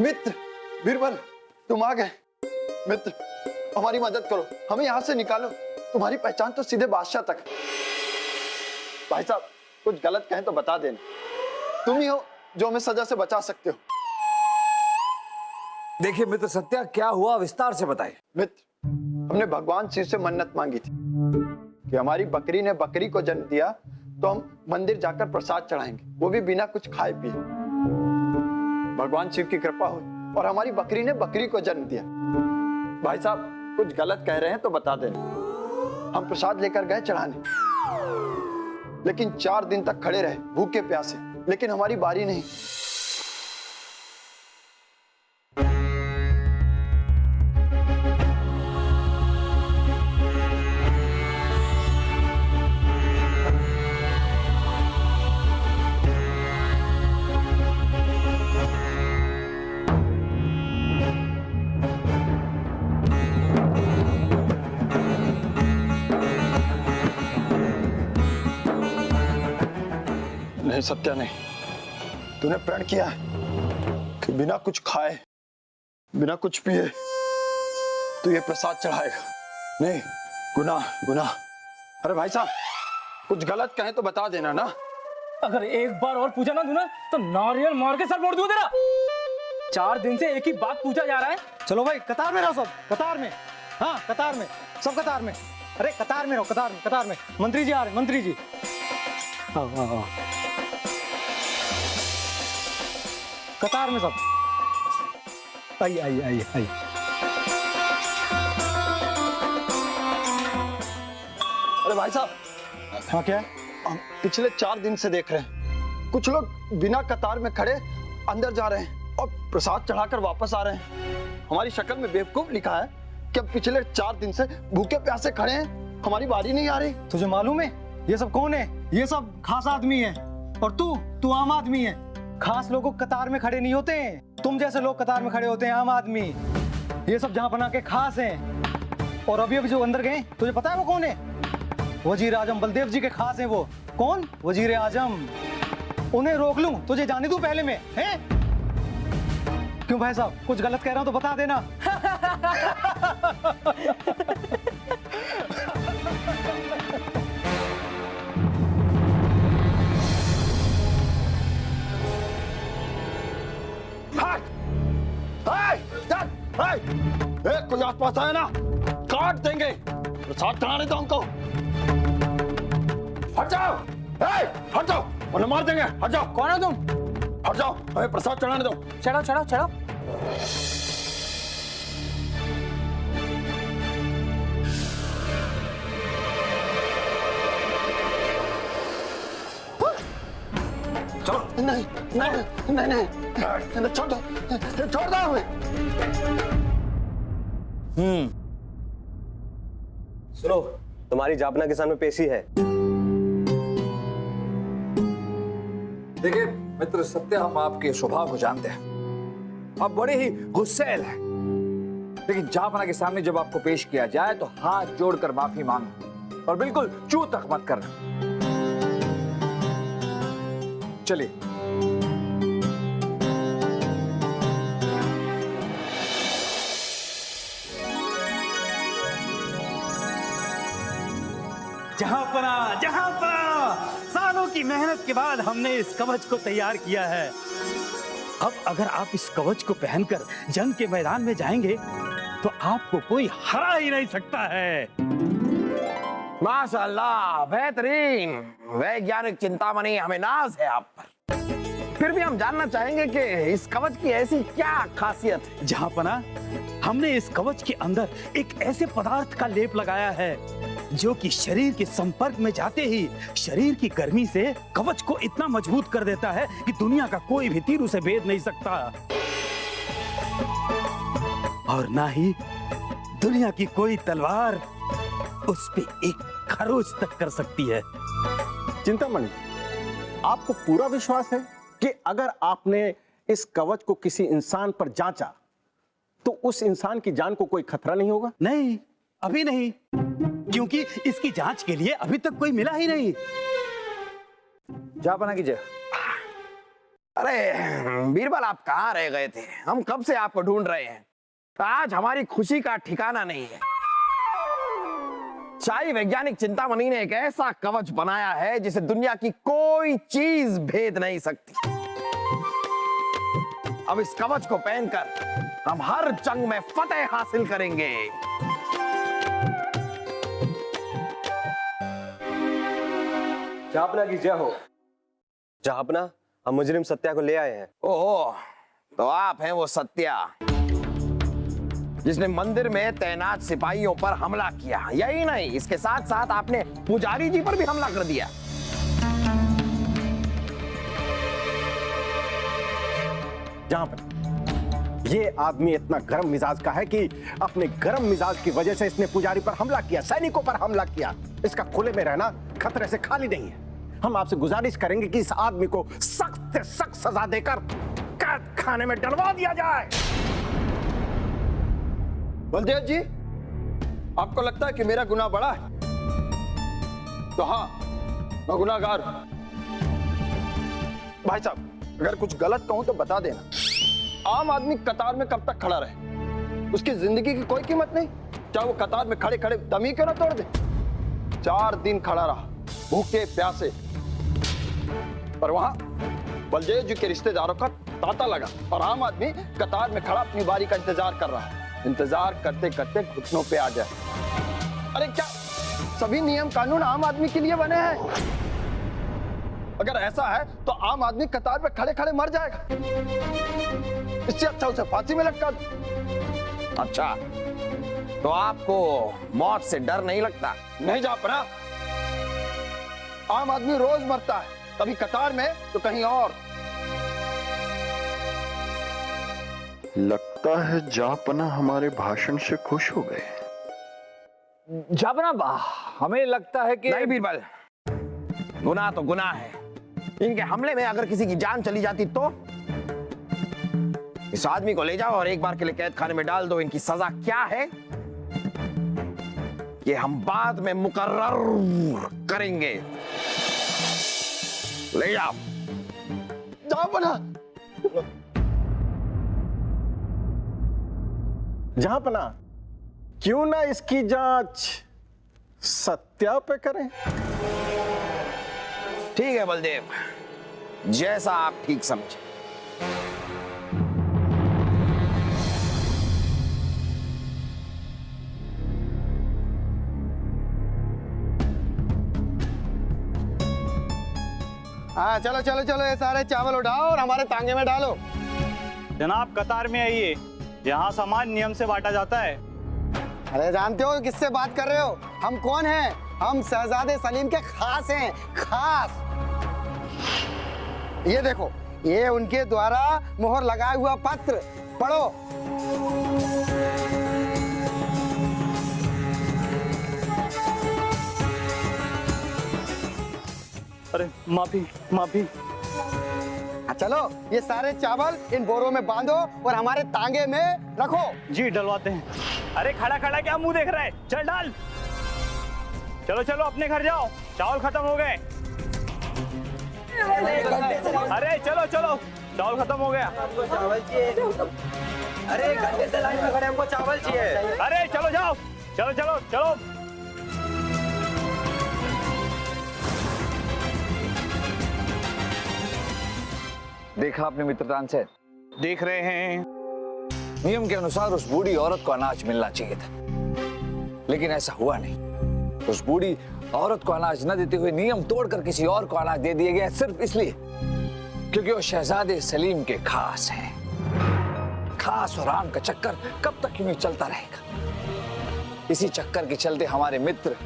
मित्र बीरबल, तुम आ गए। मित्र, हमारी मदद करो, हमें यहाँ से निकालो। तुम्हारी पहचान तो सीधे बादशाह तक। भाई साहब, कुछ गलत कहें तो बता देना। तुम ही हो जो हमें सजा से बचा सकते हो। देखिए मित्र सत्या, क्या हुआ विस्तार से बताइए। मित्र, हमने भगवान शिव से मन्नत मांगी थी कि हमारी बकरी ने बकरी को जन्म दिया तो हम मंदिर जाकर प्रसाद चढ़ाएंगे, वो भी बिना कुछ खाए पिए। भगवान शिव की कृपा हुई और हमारी बकरी ने बकरी को जन्म दिया। भाई साहब, कुछ गलत कह रहे हैं तो बता देना। हम प्रसाद लेकर गए चढ़ाने, लेकिन 4 दिन तक खड़े रहे भूखे प्यासे, लेकिन हमारी बारी नहीं। नहीं सत्या, नहीं। तूने प्रण किया है कि बिना कुछ खाए, बिना कुछ पिए तू ये प्रसाद चढ़ाएगा। नहीं, गुनाह गुनाह। अरे भाई साहब, कुछ गलत कहें तो बता देना ना। अगर एक बार और पूछा ना तू ना तो नारियल मार के सर फोड़ दूं तेरा। 4 दिन से एक ही बात पूछा जा रहा है। चलो भाई, कतार में रहो सब, कतार में। हाँ, कतार में, सब कतार में। अरे कतार में रहो, कतार में, कतार में। मंत्री जी आ रहे, मंत्री जी। आओ आओ आओ, कतार में सब। आइए आइए आइए आइए। अरे भाई साहब, हाँ क्या है? हम पिछले 4 दिन से देख रहे हैं, कुछ लोग बिना कतार में खड़े अंदर जा रहे हैं और प्रसाद चढ़ाकर वापस आ रहे हैं। हमारी शक्ल में बेवकूफ लिखा है कि हम पिछले 4 दिन से भूखे प्यासे खड़े हैं, हमारी बारी नहीं आ रही। तुझे मालूम है ये सब कौन है? ये सब खास आदमी है और तू आम आदमी है। खास लोगों कतार में खड़े नहीं होते हैं, तुम जैसे लोग कतार में खड़े होते हैं, आम आदमी। ये सब जहां बना के खास हैं। और अभी अभी जो अंदर गए, तुझे पता है वो कौन है? वजीर आजम बलदेव जी के खास हैं वो। कौन? वजीर आजम। उन्हें रोक लूं, तुझे जाने दूं पहले में, हैं? क्यों भाई साहब, कुछ गलत कह रहा हूं तो बता देना। कोई आसपास आया ना, काट देंगे। प्रसाद चढ़ाने दो हमको। हट जाओ, हट जाओ, वरना मार देंगे। हट जाओ। कौन हो तुम? हट जाओ, हमें प्रसाद चढ़ाने दो। चढ़ो चढ़ो चढ़ो। चलो। नहीं नहीं नहीं नहीं, छोड़ दो, छोड़ दो हमें। सुनो, तुम्हारी जापना के सामने पेशी है। देखिए मित्र सत्या, हम आपके स्वभाव को जानते हैं, आप बड़े ही गुस्सैल हैं। लेकिन जापना के सामने जब आपको पेश किया जाए तो हाथ जोड़कर माफी मांगो और बिल्कुल चू तक मत करना। चलिए। जहांपना, सालों की मेहनत के बाद हमने इस कवच को तैयार किया है। अब अगर आप इस कवच को पहनकर जंग के मैदान में जाएंगे तो आपको कोई हरा ही नहीं सकता है। माशाअल्लाह, बेहतरीन। वैज्ञानिक चिंतामणि, हमें नाज है आप पर। फिर भी हम जानना चाहेंगे कि इस कवच की ऐसी क्या खासियत है? जहांपना, हमने इस कवच के अंदर एक ऐसे पदार्थ का लेप लगाया है जो कि शरीर के संपर्क में जाते ही शरीर की गर्मी से कवच को इतना मजबूत कर देता है कि दुनिया का कोई भी तीर उसे भेद नहीं सकता, और ना ही दुनिया की कोई तलवार उस पे एक खरोच तक कर सकती है। चिंतामणि, आपको पूरा विश्वास है कि अगर आपने इस कवच को किसी इंसान पर जांचा तो उस इंसान की जान को कोई खतरा नहीं होगा? नहीं, अभी नहीं, क्योंकि इसकी जांच के लिए अभी तक कोई मिला ही नहीं। जापना की जय। अरे बीरबल, आप कहाँ रह गए थे? हम कब से आपको ढूंढ रहे हैं। आज हमारी खुशी का ठिकाना नहीं है। शाही वैज्ञानिक चिंतामणि ने एक ऐसा कवच बनाया है जिसे दुनिया की कोई चीज भेद नहीं सकती। अब इस कवच को पहनकर हम हर जंग में फतेह हासिल करेंगे। जहापना की जय हो। जहापना, हम मुजरिम सत्या को ले आए हैं। ओह, तो आप हैं वो सत्या जिसने मंदिर में तैनात सिपाहियों पर हमला किया। यही नहीं, इसके साथ साथ आपने पुजारी जी पर भी हमला कर दिया। जहापना, ये आदमी इतना गर्म मिजाज का है कि अपने गर्म मिजाज की वजह से इसने पुजारी पर हमला किया, सैनिकों पर हमला किया। इसका खुले में रहना खतरे से खाली नहीं है। हम आपसे गुजारिश करेंगे कि इस आदमी को सख्त से सख्त सजा देकर कैद खाने में डलवा दिया जाए। बलदेव जी, आपको लगता है कि मेरा गुनाह बड़ा है? तो हाँ, मैं गुनाहगार हूं। भाई साहब, अगर कुछ गलत कहूं तो बता देना। आम आदमी कतार में कब तक खड़ा रहे? उसकी जिंदगी की कोई कीमत नहीं, चाहे वो कतार में खड़े खड़े दम ही क्यों ना तोड़ दे। 4 दिन खड़ा रहा, भूखे प्यासे, पर वहां बलदेव जी के रिश्तेदारों का तांता लगा और आम आदमी कतार में खड़ा अपनी बारी का इंतजार कर रहा है। इंतजार करते करते घुटनों पे आ जाए। अरे क्या सभी नियम कानून आम आदमी के लिए बने हैं? अगर ऐसा है तो आम आदमी कतार में खड़े खड़े मर जाएगा। इससे अच्छा उसे फांसी में लटका दो। अच्छा, तो आपको मौत से डर नहीं लगता? नहीं जहापना, आम आदमी रोज मरता है, कभी कतार में तो कहीं और। लगता है जहापना हमारे भाषण से खुश हो गए। जहापना, हमें लगता है कि नहीं बीरबल, गुनाह तो गुनाह है। इनके हमले में अगर किसी की जान चली जाती तो? इस आदमी को ले जाओ और एक बार के लिए कैद खाने में डाल दो। इनकी सजा क्या है ये हम बाद में मुकर्रर करेंगे। ले जाओ। जहापना, जहापना, क्यों ना इसकी जांच सत्या पे करें? ठीक है बलदेव, जैसा आप ठीक समझे। हाँ, चलो चलो चलो, ये सारे चावल उठाओ और हमारे तांगे में डालो। जनाब, कतार में आइए। यहाँ सामान नियम से बांटा जाता है। अरे जानते हो किससे बात कर रहे हो? हम कौन हैं? हम शहजादे सलीम के खास हैं, खास। ये देखो, ये उनके द्वारा मोहर लगाया हुआ पत्र, पढ़ो। अरे माफी माफी। चलो, ये सारे चावल इन बोरों में बांधो और हमारे तांगे में रखो। जी, डलवाते हैं। अरे खड़ा खड़ा क्या मुंह देख रहा है? चल डाल। चलो चलो, अपने घर जाओ, चावल खत्म हो गए। अरे चलो चलो, चावल खत्म हो गया। अरे घंटे से लाइन में खड़े, हमको चावल चाहिए। अरे चलो जाओ, चलो चलो चलो। देखा आपने मित्रतान से? देख रहे हैं। नियम के अनुसार उस बूढ़ी औरत को अनाज मिलना चाहिए था, लेकिन ऐसा हुआ नहीं। उस बूढ़ी औरत को अनाज न देते हुए नियम तोड़कर किसी और को अनाज दे दिया गया, सिर्फ इसलिए क्योंकि वो शहजादे सलीम के खास हैं। खास और आम का चक्कर कब तक यूं ही चलता रहेगा। इसी चक्कर के चलते हमारे मित्र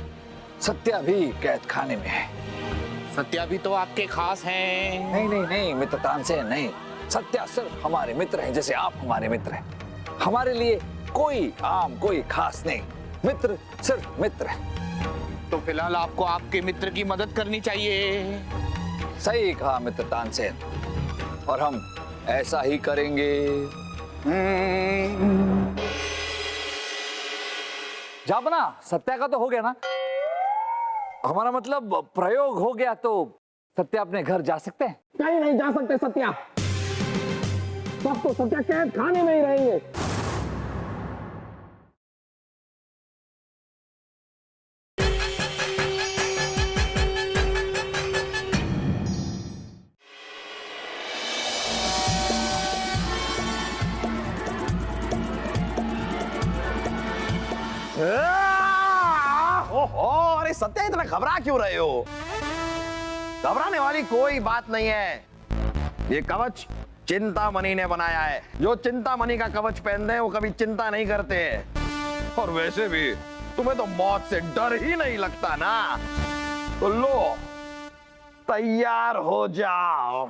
सत्या भी कैद खाने में है। सत्या भी तो आपके खास हैं। नहीं नहीं नहीं मित्रतान से नहीं, सत्या सिर्फ हमारे मित्र हैं, जैसे आप हमारे मित्र हैं। हमारे लिए कोई आम कोई खास नहीं, मित्र सिर्फ मित्र है। तो फिलहाल आपको आपके मित्र की मदद करनी चाहिए। सही कहा मित्र तानसेन, और हम ऐसा ही करेंगे। जापना, सत्या का तो हो गया ना? हमारा मतलब प्रयोग हो गया, तो सत्या अपने घर जा सकते हैं? कहीं नहीं जा सकते सत्या। सब तो सत्या कैद खाने में ही रहेंगे। ओहो, अरे सत्या इतना घबरा क्यों रहे हो? घबराने वाली कोई बात नहीं है। ये कवच चिंतामणि ने बनाया है। जो चिंतामणि का कवच पहनते हैं वो कभी चिंता नहीं करते हैं। और वैसे भी तुम्हें तो मौत से डर ही नहीं लगता ना। तो लो, तैयार हो जाओ।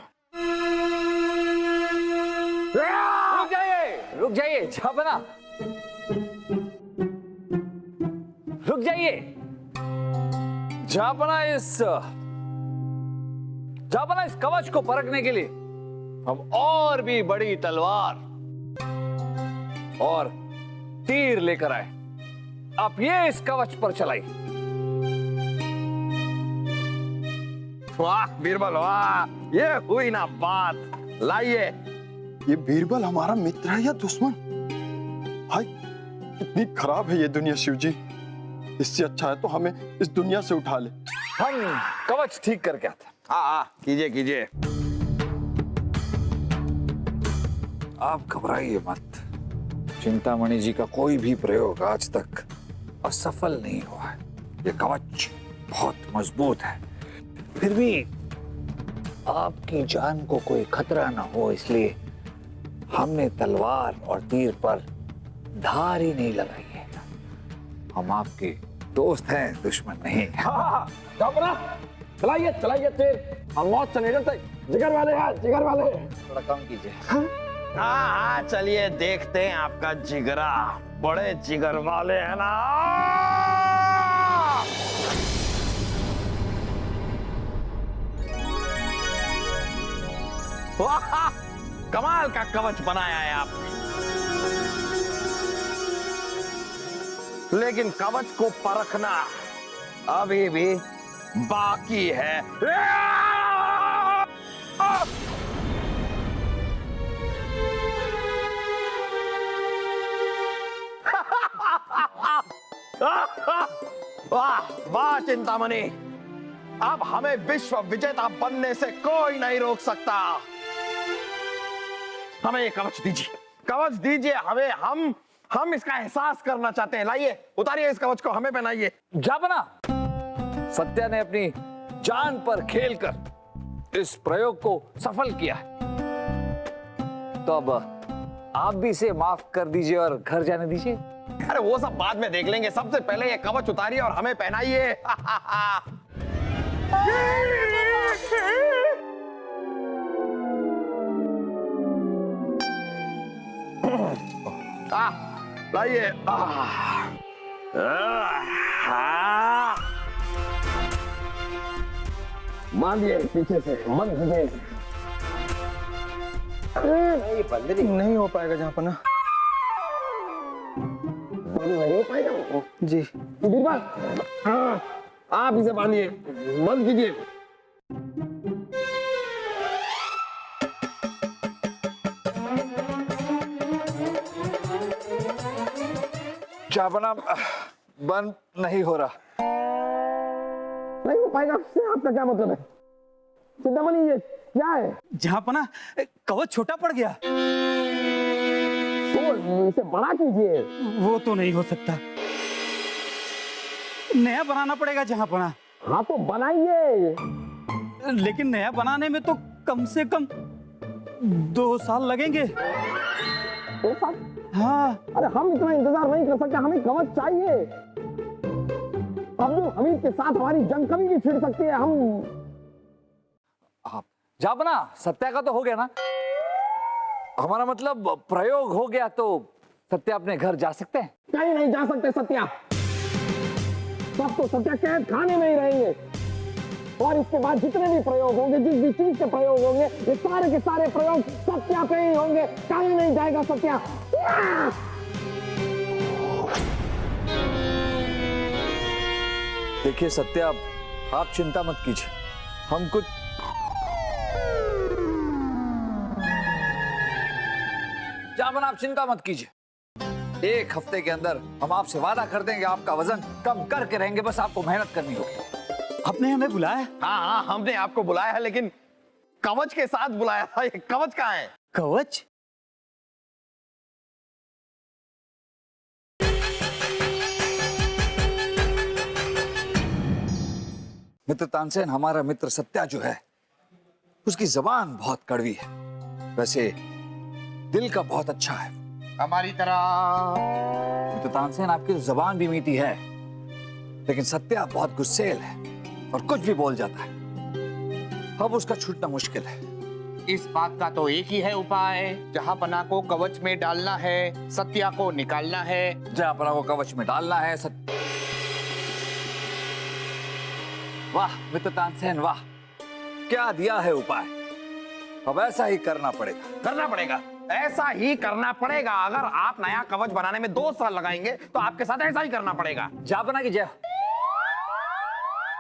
रुक जाइए झापना, रुक जाइए। झापना इस कवच को परखने के लिए हम और भी बड़ी तलवार और तीर लेकर आए। आप ये इस कवच पर चलाइए। वाह बीरबल वाह, ये हुई ना बात। लाइए। ये बीरबल हमारा मित्र है या दुश्मन? हाय, कितनी खराब है ये दुनिया शिव जी। इससे अच्छा है तो हमें इस दुनिया से उठा ले। हम कवच ठीक करके आते। हाँ, कीजिए कीजिए। आप घबराइए मत। चिंतामणि जी का कोई भी प्रयोग आज तक असफल नहीं हुआ है। ये कवच बहुत मजबूत है। फिर भी आपकी जान को कोई खतरा ना हो इसलिए हमने तलवार और तीर पर धार ही नहीं लगाई है। हम आपके दोस्त हैं, दुश्मन नहीं। चलाइए चलाइए तीर। हम मौत से नहीं डरते। जिगर वाले हैं, जिगर वाले। थोड़ा कम कीजिए। हाँ, चलिए देखते हैं आपका जिगरा। बड़े जिगर वाले हैं ना। वाह, कमाल का कवच बनाया है आपने। लेकिन कवच को परखना अभी भी बाकी है। वाह वाह चिंतामणि, अब हमें विश्व विजेता बनने से कोई नहीं रोक सकता। हमें ये कवच दीजिए, कवच दीजिए हमें। हम इसका एहसास करना चाहते हैं। लाइए, उतारिए इस कवच को, हमें पहनाइए। जापना, सत्या ने अपनी जान पर खेलकर इस प्रयोग को सफल किया है। तो अब आप भी इसे माफ कर दीजिए और घर जाने दीजिए। अरे वो सब बाद में देख लेंगे। सबसे पहले ये कवच उतारिए और हमें पहनाइए। लाइए। मारिए पीछे से, मत भिगे। नहीं हो पाएगा झापना। नहीं हो पाएगा जी। बीरबल, हाँ, आप इसे बांधिए, बंद कीजिए। जापना बंद नहीं हो रहा। नहीं हो पाएगा उससे आपका क्या मतलब है? चिंतामणि ये क्या है? झापना, कवच छोटा पड़ गया। तो इसे बड़ा कीजिए। वो तो नहीं हो सकता, नया बनाना पड़ेगा झापना। हाँ तो बनाइए। लेकिन नया बनाने में तो कम से कम 2 साल लगेंगे। 2 साल? हाँ। अरे हम इतना इंतजार नहीं कर सकते, हमें कवच चाहिए। अब्दुल हमीद के साथ हमारी जंग कभी भी छिड़ सकती है। हम जापना, सत्या का तो हो गया ना? हमारा मतलब प्रयोग हो गया तो सत्या अपने घर जा सकते हैं? कहीं नहीं जा सकते सत्या। सब तो सत्या कैद खाने में ही रहेंगे। और इसके बाद जितने भी प्रयोग होंगे, जिस भी चीज के प्रयोग होंगे, ये सारे के सारे प्रयोग सत्या पे ही होंगे। कहीं नहीं जाएगा सत्या। देखिए सत्या, आप चिंता मत कीजिए। हम कुछ जाबना आप चिंता मत कीजिए, 1 हफ्ते के अंदर हम आपसे वादा कर देंगे आपका वजन कम करके रहेंगे, बस आपको मेहनत करनी होगी। आपने हमें बुलाया? हाँ हाँ, हमने आपको बुलाया है, लेकिन कवच के साथ बुलाया था। ये कवच कहाँ है? कवच? मित्र तानसेन, हमारा मित्र सत्या जो है उसकी जबान बहुत कड़वी है, वैसे दिल का बहुत अच्छा है। हमारी तरह। मित्र तानसेन, आपकी तो जबान भी मीठी है, लेकिन सत्या बहुत गुस्सेल है और कुछ भी बोल जाता है। अब उसका छूटना मुश्किल है। इस बात का तो एक ही है उपाय, जहांपना को कवच में डालना है, सत्या को निकालना है। जहांपना को कवच में डालना है। वाह मित्र तानसेन वाह, क्या दिया है उपाय। अब ऐसा ही करना पड़ेगा। करना पड़ेगा, ऐसा ही करना पड़ेगा। अगर आप नया कवच बनाने में 2 साल लगाएंगे तो आपके साथ ऐसा ही करना पड़ेगा। जाबना की जय।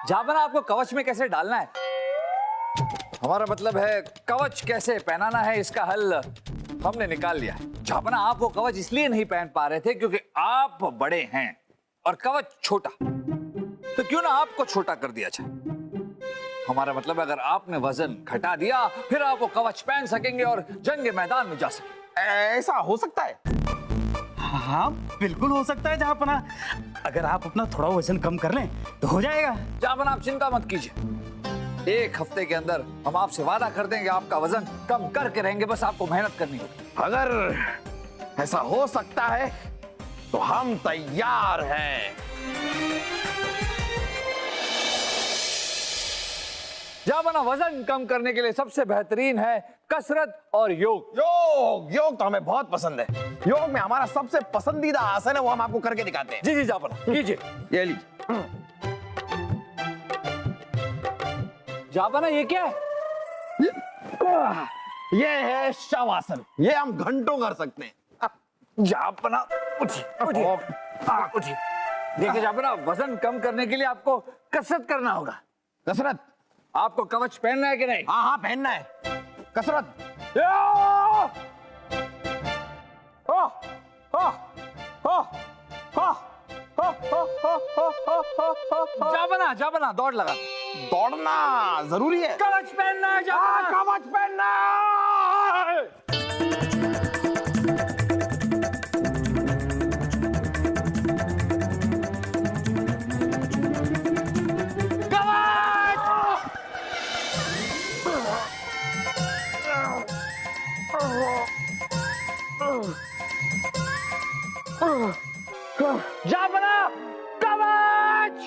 जाबना, आपको कवच में कैसे डालना है? हमारा मतलब है कवच कैसे पहनाना है, इसका हल हमने निकाल लिया है। जाबना, आप वो कवच इसलिए नहीं पहन पा रहे थे क्योंकि आप बड़े हैं और कवच छोटा, तो क्यों ना आपको छोटा कर दिया जाए। हमारा मतलब अगर आपने वजन घटा दिया फिर आप वो कवच पहन सकेंगे और जंग के मैदान में जा सकेंगे। ऐसा हो सकता है? हाँ बिल्कुल हो सकता है जहांपना, अगर आप अपना थोड़ा वजन कम कर लें तो हो जाएगा। जाबना, आप चिंता मत कीजिए, 1 हफ्ते के अंदर हम आपसे वादा कर देंगे आपका वजन कम करके रहेंगे, बस आपको मेहनत करनी होगी। अगर ऐसा हो सकता है तो हम तैयार हैं। जाबना, वजन कम करने के लिए सबसे बेहतरीन है कसरत और योग। योग योग तो हमें बहुत पसंद है। योग में हमारा सबसे पसंदीदा आसन है, वो हम आपको करके दिखाते हैं। जी जी जाबना, कीजिए। ये लीजिए। जाबना, ये क्या है? ये है शवासन, ये हम घंटों कर सकते हैं। जाबना उठिए उठिए उठिए। देखिए जाबना, वजन कम करने के लिए आपको कसरत करना होगा। कसरत? आपको कवच पहनना है कि नहीं? हाँ हाँ, पहनना है। कसरत। जाबना जाबना, दौड़ लगा। दौड़ना जरूरी है। कवच पहनना है जाबना। कवच पहनना है। जाबना, कवच!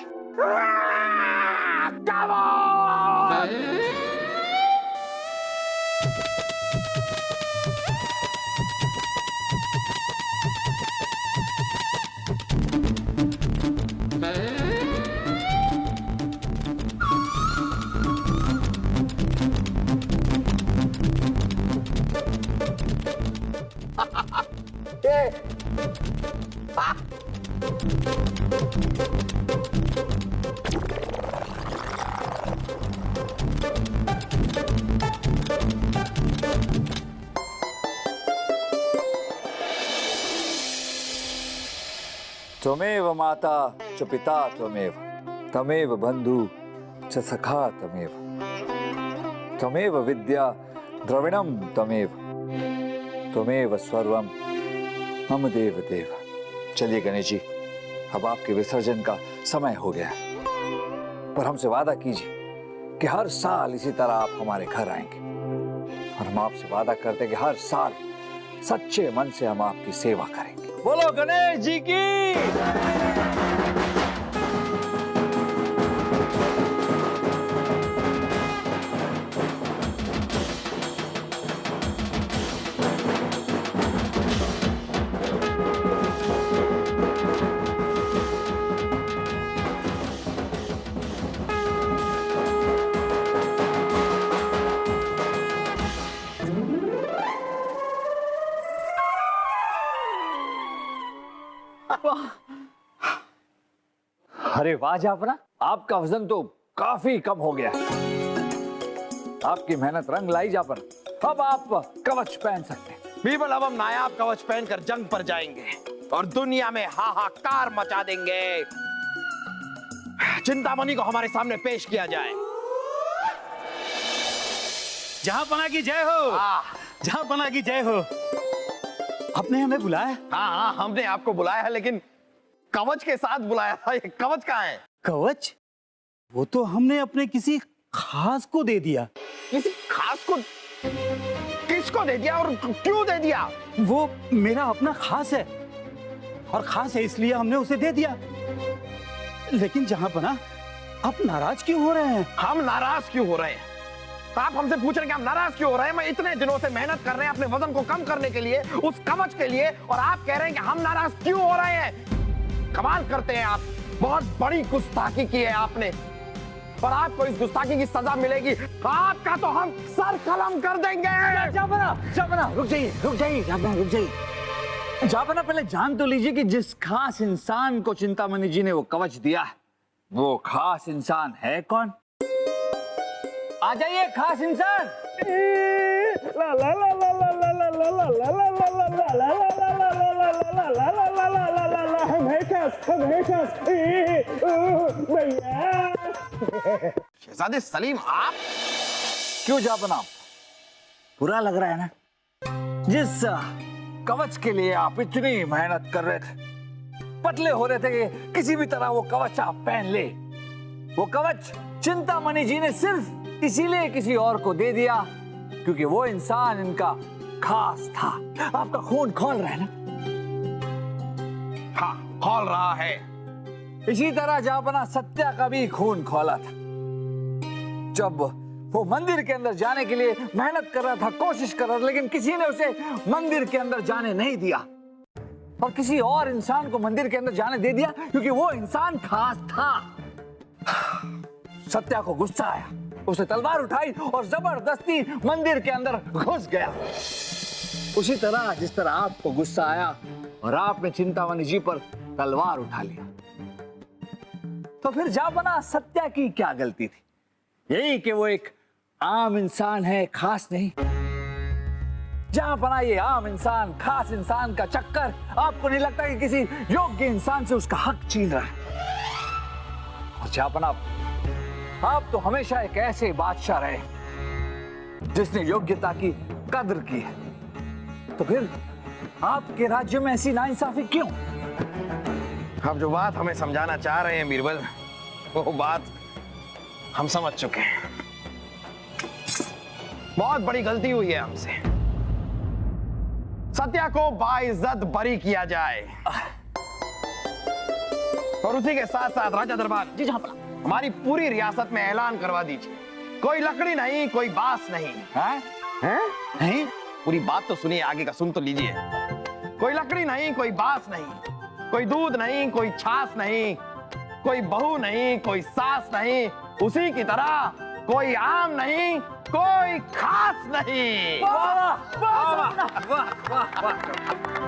त्वमेव माता च पिता त्वमेव, तमेव बंधु च सखा त्वमेव, त्वमेव विद्या द्रविणम त्वमेव, त्वमेव सर्वम मम देव देव। चलिए गणेश जी, अब आपके विसर्जन का समय हो गया है, पर हमसे वादा कीजिए कि हर साल इसी तरह आप हमारे घर आएंगे, और हम आपसे वादा करते हैं कि हर साल सच्चे मन से हम आपकी सेवा करेंगे। बोलो गणेश जी की। अरे वाह जाफरा, आपका वजन तो काफी कम हो गया है। आपकी मेहनत रंग लाई जाफरा, अब आप कवच पहन सकते हैं। बीरबल, अब हम नायाब कवच पहनकर जंग पर जाएंगे और दुनिया में हाहाकार मचा देंगे। चिंतामणि को हमारे सामने पेश किया जाए। जहांपना की जय हो, जहांपना की जय हो। आपने हमें बुलाया? हाँ, हमने आपको बुलाया है, लेकिन कवच के साथ बुलाया था। ये कवच कहाँ है? कवच? वो तो हमने अपने किसी खास को दे दिया। किसी खास को? किसको दे दिया और क्यों दे दिया? वो मेरा अपना खास है, और खास है इसलिए हमने उसे दे दिया। लेकिन जहांपना, आप नाराज क्यों हो रहे हैं? हम नाराज क्यों हो रहे हैं? तो आप हमसे पूछ रहे हैं कि हम नाराज क्यों हो रहे हैं? मैं इतने दिनों से मेहनत कर रहे हैं अपने वजन को कम करने के लिए, उस कवच के लिए, और आप कह रहे हैं कि हम नाराज क्यों हो रहे हैं? कमाल करते हैं आप। बहुत बड़ी गुस्ताखी की है आपने, और आपको इस गुस्ताखी की सजा मिलेगी। आपका तो हम सर कलम कर देंगे। जापना, रुक जाइए, रुक जाइए। जापना, पहले जान तो लीजिए कि जिस खास इंसान को चिंतामणि जी ने वो कवच दिया है, वो खास इंसान है कौन? आ जाइए खास इंसान। शहजादे सलीम, आप क्यों जापना, बुरा लग रहा है ना? जिस कवच के लिए आप इतनी मेहनत कर रहे थे, पतले हो रहे थे कि किसी भी तरह वो कवच आप पहन ले, वो कवच चिंतामणि जी ने सिर्फ इसीलिए किसी और को दे दिया क्योंकि वो इंसान इनका खास था। आपका खून खोल रहा है ना? हाँ, खोल रहा है। इसी तरह जापना सत्या का भी खून खोला था। जब वो मंदिर के अंदर जाने के लिए मेहनत कर रहा था, कोशिश कर रहा था, लेकिन किसी ने उसे मंदिर के अंदर जाने नहीं दिया, और किसी और इंसान को मंदिर के अंदर जाने दे दिया क्योंकि वो इंसान खास था। सत्या को गुस्सा आया, उसने तलवार उठाई और जबरदस्ती मंदिर के अंदर घुस गया। उसी तरह जिस तरह आपको गुस्सा आया और आपने चिंतामणि जी पर तलवार उठा लिया। तो फिर जापना, सत्या की क्या गलती थी? यही कि वो एक आम इंसान है, खास नहीं। जापना, ये आम इंसान, खास इंसान का चक्कर आपको नहीं लगता कि किसी योग्य इंसान से उसका हक छीन रहा है? और जापना, आप तो हमेशा एक ऐसे बादशाह रहे जिसने योग्यता की कद्र की है, तो फिर आपके राज्य में ऐसी नाइंसाफी क्यों? आप जो बात हमें समझाना चाह रहे हैं बीरबल, वो बात हम समझ चुके हैं। बहुत बड़ी गलती हुई है हमसे। सत्या को बाइज्जत बरी किया जाए, और उसी के साथ साथ राजा दरबार जी, जहां पर हमारी पूरी रियासत में ऐलान करवा दीजिए, कोई लकड़ी नहीं, कोई बांस नहीं। हैं? पूरी बात तो सुनिए, आगे का सुन तो लीजिए। कोई लकड़ी नहीं, कोई बांस नहीं, कोई दूध नहीं, कोई छाछ नहीं, कोई बहू नहीं, कोई सास नहीं, उसी की तरह कोई आम नहीं, कोई खास नहीं। वाह वाह वाह वाह वाह वाह।